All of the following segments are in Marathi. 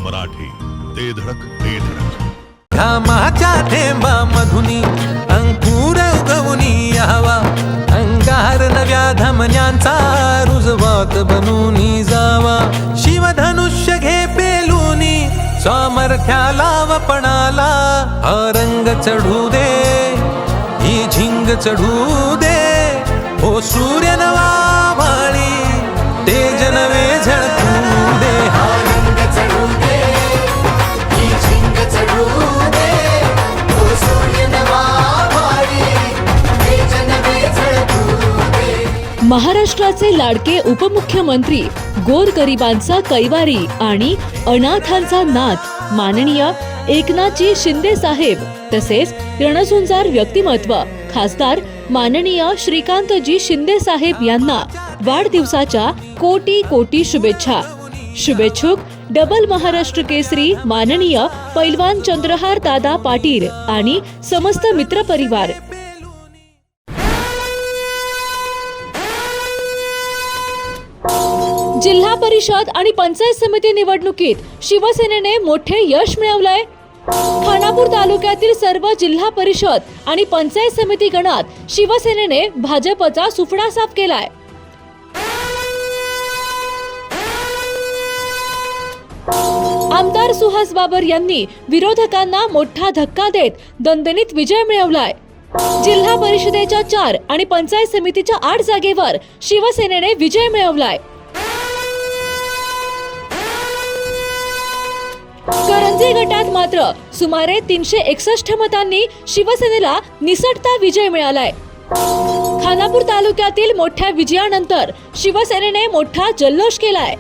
मराठी, ते धडक ते धडक. घामाच्या थेंबा मधुनी अंकुर उगवूनी यावा, अंगार नव्या धमन्यांचा रुजवात बनूनी जावा. शिवधनुष्य घे पेलूनी सामर्थ्याला वपणाला, हा रंग चढू दे ही झिंग चढू दे. ओ सूर्य नवा माळी तेज नवे झळकू दे. हा रंग चढू दे ही झिंग चढू दे. ओ सूर्य नवा माळी तेज नवे झळकू दे. महाराष्ट्राचे लाडके उपमुख्यमंत्री, गोरगरिबांचा कैवारी आणि अनाथांचा नाथ माननीय एकनाथजी शिंदे साहेब, तसेच रणझुंजार व्यक्तिमत्व खासदार माननीय श्रीकांतजी शिंदे साहेब यांना वाढदिवसाच्या कोटी कोटी शुभेच्छा. शुभेच्छुक डबल महाराष्ट्र केसरी माननीय पैलवान चंद्रहार दादा पाटील आणि समस्त मित्र परिवार. जिल्हा परिषद आणि पंचायत समिती निवडणुकीत शिवसेनेने मोठे यश मिळवलंय. खानापूर तालुक्यातील सर्व जिल्हा परिषद आणि पंचायत समिती गणात शिवसेनेने भाजपचा सुफडा साफ केलाय. आमदार सुहास बाबर यांनी विरोधकांना मोठा धक्का देत दणदणीत विजय मिळवलाय. जिल्हा परिषदेच्या 4 आणि पंचायत समितीच्या 8 जागेवर शिवसेनेने विजय मिळवलाय. करंजी गटात मात्र सुमारे 361 मतांनी शिवसेनेला निसटता विजय मिळालाय. खानापूर तालुक्यातील मोठ्या विजयानंतर शिवसेनेने मोठा जल्लोष केलाय.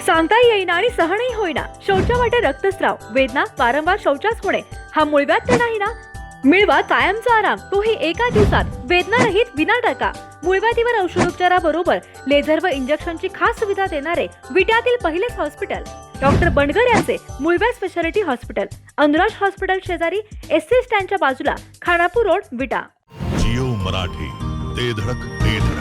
सांगता येईना आणि सहनही होईना, शौचावाटे रक्तस्राव, वेदना, वारंवार शौचास होणे हा मूळव्याध तर नाही ना? मिळवा कायमचा आराम, तोही एका दिवसात, वेदनारहित विना टाका. मूळव्याधीवर औषधोपचाराबरोबर लेझर व इंजेक्शनची खास सुविधा देणारे विट्यातील पहिलेच हॉस्पिटल डॉक्टर बंडगर यांचे मूळव्याध स्पेशालिटी हॉस्पिटल, अनुराज हॉस्पिटल शेजारी एसटी स्टँडच्या बाजूला, खानापूर रोड, विटा. जिओ मराठी, ते धडक ते धडक.